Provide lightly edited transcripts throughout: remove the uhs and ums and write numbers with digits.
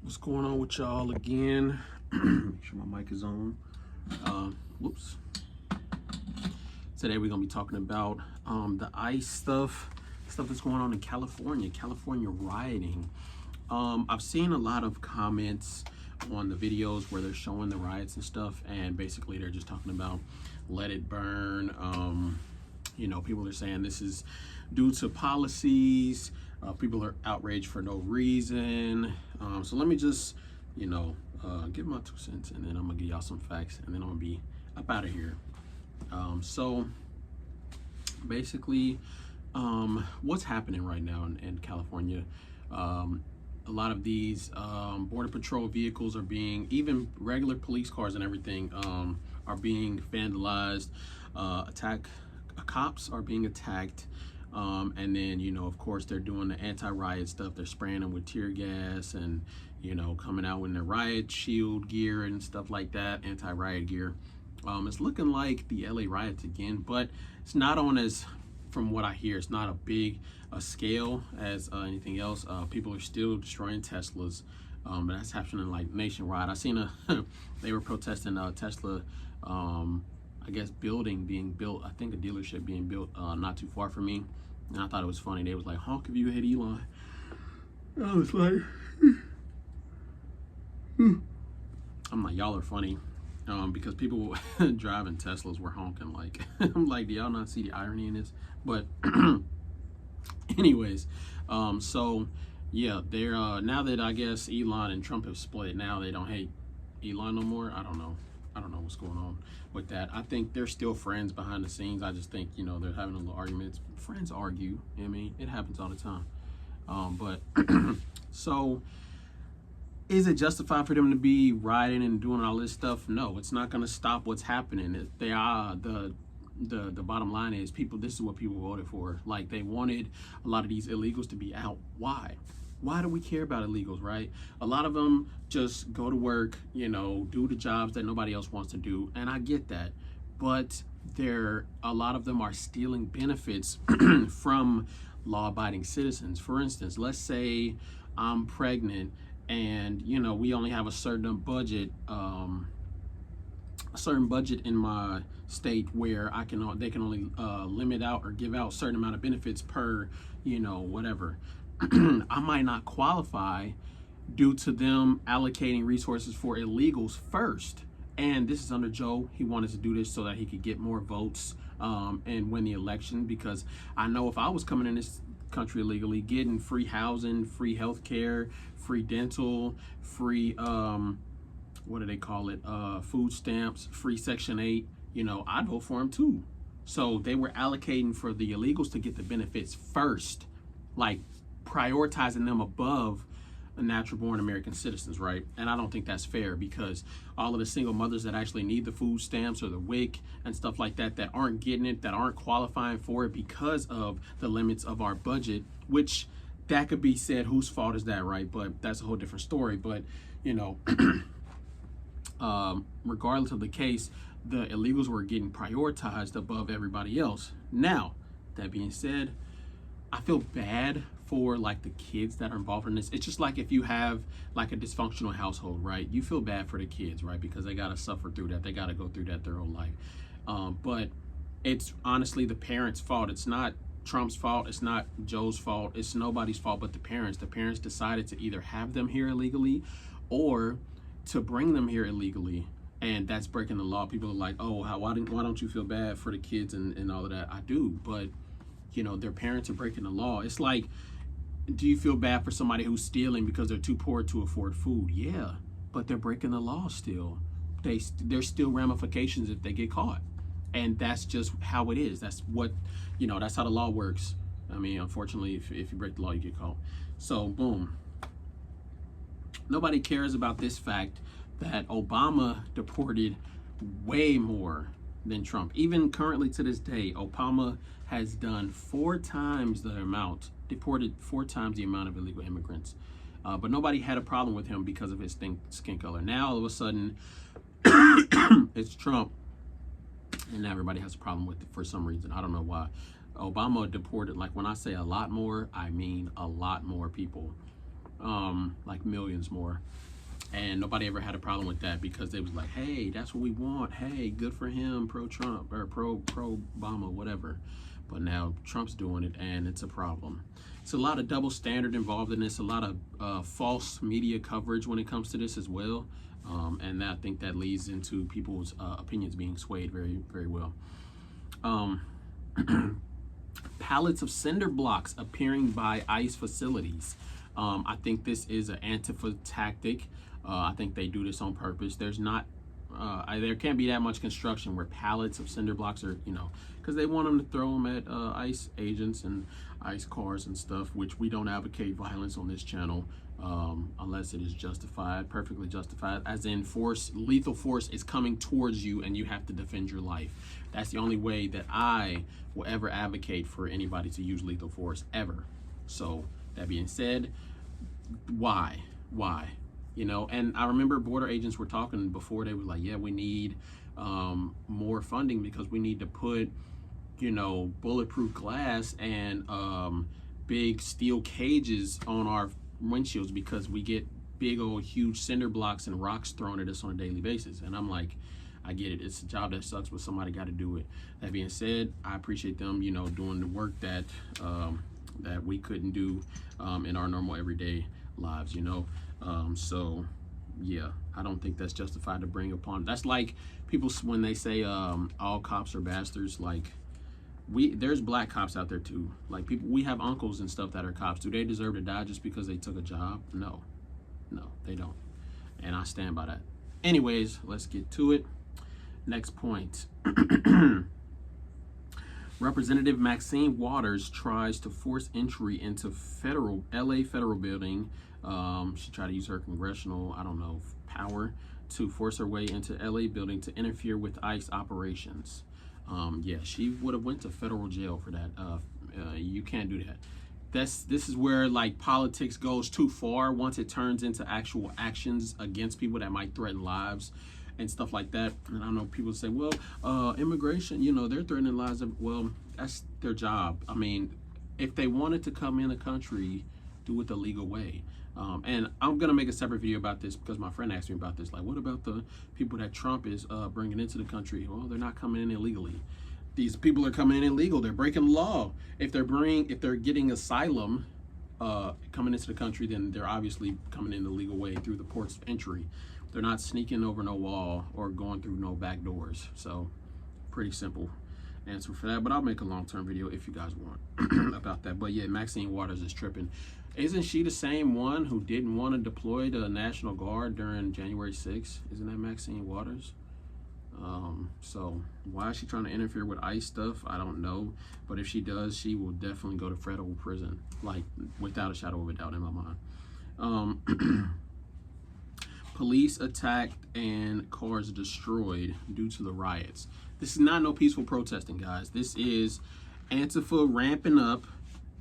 What's going on with y'all again? Make sure my mic is on. Whoops. Today we're gonna be talking about the ICE stuff that's going on in California rioting. I've seen a lot of comments on the videos where they're showing the riots and stuff, and basically they're just talking about let it burn. People are saying this is due to policies. People are outraged for no reason. So let me just, give my 2 cents, and then I'm gonna give y'all some facts, and then I'm gonna be up out of here. So basically, what's happening right now in California? A lot of these border patrol vehicles are being, even regular police cars and everything, are being vandalized. Cops are being attacked. And then, of course, they're doing the anti-riot stuff. They're spraying them with tear gas and, coming out in their riot shield gear and stuff like that, anti-riot gear. It's looking like the LA riots again, but it's not on as, from what I hear, it's not a big scale as anything else. People are still destroying Teslas. But that's happening like nationwide. I seen they were protesting Tesla, I guess building being built, I think a dealership being built not too far from me. And I thought it was funny. They was like, honk if you hate Elon. I was like, I'm like, y'all are funny. Because people driving Teslas were honking like, I'm like, do y'all not see the irony in this? But anyways, so yeah, they're now that I guess Elon and Trump have split, now they don't hate Elon no more. I don't know what's going on with that. I think they're still friends behind the scenes. I just think, they're having a little arguments. Friends argue. I mean, it happens all the time. But so is it justified for them to be rioting and doing all this stuff? No, it's not going to stop what's happening. They are the bottom line is this is what people voted for. Like, they wanted a lot of these illegals to be out. Why do we care about illegals, right? A lot of them just go to work, do the jobs that nobody else wants to do. And I get that. But a lot of them are stealing benefits from law-abiding citizens. For instance, let's say I'm pregnant and, we only have a certain budget in my state where they can only limit out or give out a certain amount of benefits per, whatever. I might not qualify due to them allocating resources for illegals first. And this is under Joe. He wanted to do this so that he could get more votes and win the election, because I know if I was coming in this country illegally, getting free housing, free health care, free dental, free what do they call it, food stamps, free Section 8, I'd vote for him too. So they were allocating for the illegals to get the benefits first, like prioritizing them above natural born American citizens, right? And I don't think that's fair, because all of the single mothers that actually need the food stamps or the WIC and stuff like that aren't getting it, that aren't qualifying for it because of the limits of our budget, which that could be said, whose fault is that, right? But that's a whole different story. But regardless of the case, the illegals were getting prioritized above everybody else. Now, that being said, I feel bad for like the kids that are involved in this. It's just like if you have like a dysfunctional household, right? You feel bad for the kids, right? Because they got to suffer through that. They got to go through that their whole life. But it's honestly the parents' fault. It's not Trump's fault. It's not Joe's fault. It's nobody's fault but the parents. The parents decided to either have them here illegally or to bring them here illegally. And that's breaking the law. People are like, oh, why don't you feel bad for the kids and all of that? I do, but their parents are breaking the law. It's like, do you feel bad for somebody who's stealing because they're too poor to afford food? Yeah, but they're breaking the law still. There's still ramifications if they get caught. And that's just how it is. That's what, that's how the law works. I mean, unfortunately, if you break the law, you get caught. So, boom. Nobody cares about this fact that Obama deported way more than Trump. Even currently to this day, Obama has done deported 4 times the amount of illegal immigrants. But nobody had a problem with him because of his skin color. Now, all of a sudden, it's Trump, and everybody has a problem with it for some reason. I don't know why. Obama deported, like when I say a lot more, I mean a lot more people. Like like millions more. And nobody ever had a problem with that because they was like, hey, that's what we want. Hey, good for him, pro-Trump or pro-Obama, whatever. But now Trump's doing it, and it's a problem. It's a lot of double standard involved in this, a lot of false media coverage when it comes to this as well. And I think that leads into people's opinions being swayed very, very well. Pallets of cinder blocks appearing by ICE facilities. I think this is an Antifa tactic. I think they do this on purpose. There's not, there can't be that much construction where pallets of cinder blocks are, because they want them to throw them at ICE agents and ICE cars and stuff, which we don't advocate violence on this channel unless it is justified, perfectly justified, as in force, lethal force is coming towards you and you have to defend your life. That's the only way that I will ever advocate for anybody to use lethal force, ever. So that being said, why? And I remember border agents were talking before. They were like, yeah, we need more funding because we need to put, bulletproof glass and big steel cages on our windshields because we get big old huge cinder blocks and rocks thrown at us on a daily basis. And I'm like, I get it. It's a job that sucks, but somebody got to do it. That being said, I appreciate them, doing the work that that we couldn't do in our normal everyday lives, so yeah, I don't think that's justified to bring upon. That's like people when they say all cops are bastards. Like there's black cops out there too. Like we have uncles and stuff that are cops. Do they deserve to die just because they took a job? No, they don't. And I stand by that. Anyways, let's get to it. Next point. Representative Maxine Waters tries to force entry into LA federal building. She tried to use her congressional, power to force her way into LA building to interfere with ICE operations. Yeah, she would have went to federal jail for that. You can't do that. This is where like politics goes too far once it turns into actual actions against people that might threaten lives and stuff like that. And I know people say, well, immigration, they're threatening lives. Well, that's their job. I mean, if they wanted to come in the country, do it the legal way. And I'm going to make a separate video about this because my friend asked me about this. Like, what about the people that Trump is bringing into the country? Well, they're not coming in illegally. These people are coming in illegal. They're breaking the law. If they're getting asylum coming into the country, then they're obviously coming in the legal way through the ports of entry. They're not sneaking over no wall or going through no back doors. So pretty simple answer for that. But I'll make a long-term video if you guys want about that. But yeah, Maxine Waters is tripping. Isn't she the same one who didn't want to deploy the National Guard during January 6th? Isn't that Maxine Waters? So why is she trying to interfere with ICE stuff? I don't know. But if she does, she will definitely go to federal prison, like without a shadow of a doubt in my mind. Police attacked and cars destroyed due to the riots. This is not no peaceful protesting, guys. This is Antifa ramping up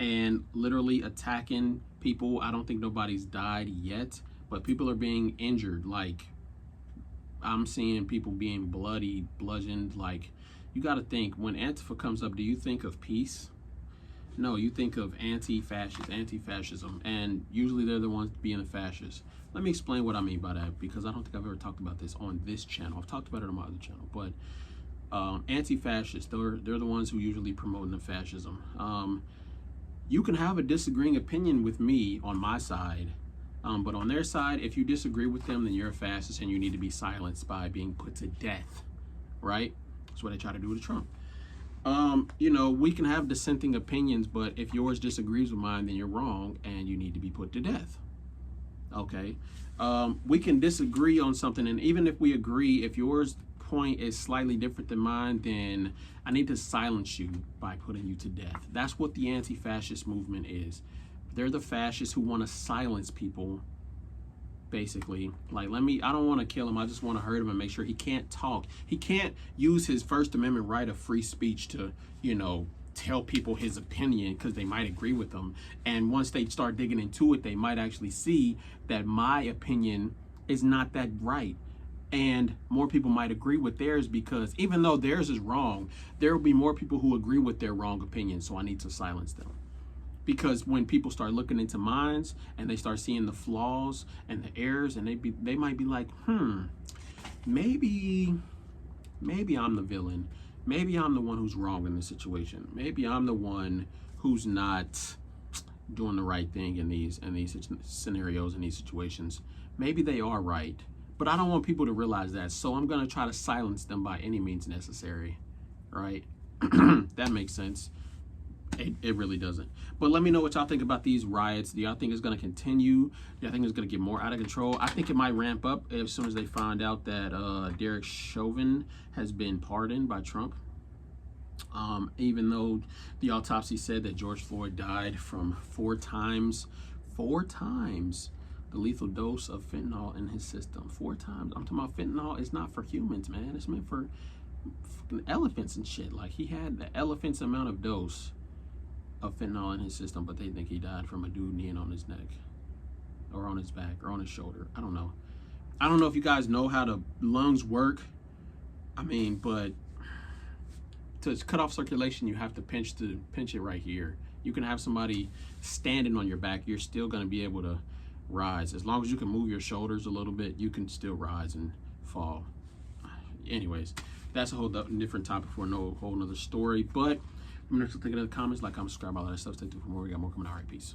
and literally attacking people. I don't think nobody's died yet, but people are being injured. Like, I'm seeing people being bloodied, bludgeoned. Like, you got to think, when Antifa comes up, do you think of peace? No, you think of anti-fascism, and usually they're the ones being the fascists. Let me explain what I mean by that, because I don't think I've ever talked about this on this channel. I've talked about it on my other channel, but anti-fascists, they're the ones who usually promoting the fascism. You can have a disagreeing opinion with me on my side, but on their side, if you disagree with them, then you're a fascist and you need to be silenced by being put to death, right? That's what they try to do to Trump. We can have dissenting opinions, but if yours disagrees with mine, then you're wrong and you need to be put to death. Okay. We can disagree on something, and even if we agree, if yours point is slightly different than mine, then I need to silence you by putting you to death. That's what the anti-fascist movement is. They're the fascists who want to silence people, basically. Like, I don't want to kill him, I just want to hurt him and make sure he can't talk. He can't use his First Amendment right of free speech to, tell people his opinion because they might agree with them. And once they start digging into it, they might actually see that my opinion is not that right. And more people might agree with theirs, because even though theirs is wrong, there will be more people who agree with their wrong opinion. So I need to silence them. Because when people start looking into minds and they start seeing the flaws and the errors, and they might be like, maybe I'm the villain. Maybe I'm the one who's wrong in this situation. Maybe I'm the one who's not doing the right thing in these scenarios, in these situations. Maybe they are right, but I don't want people to realize that. So I'm gonna try to silence them by any means necessary, right? That makes sense. It really doesn't. But let me know what y'all think about these riots. Do y'all think it's going to continue? Do y'all think it's going to get more out of control? I think it might ramp up as soon as they find out that Derek Chauvin has been pardoned by Trump. Even though the autopsy said that George Floyd died from four times the lethal dose of fentanyl in his system. 4 times. I'm talking about fentanyl is not for humans, man. It's meant for fucking elephants and shit. Like, he had the elephant's amount of dose of fentanyl in his system, but they think he died from a dude kneeing on his neck or on his back or on his shoulder. I don't know if you guys know how the lungs work. I mean, but to cut off circulation, you have to pinch it right here. You can have somebody standing on your back, you're still going to be able to rise. As long as you can move your shoulders a little bit, you can still rise and fall. Anyways, that's a whole different topic for no whole nother story. But I'm going to think in the comments, like, comment, subscribe, all that stuff. Stay tuned for more. We got more coming. All right, peace.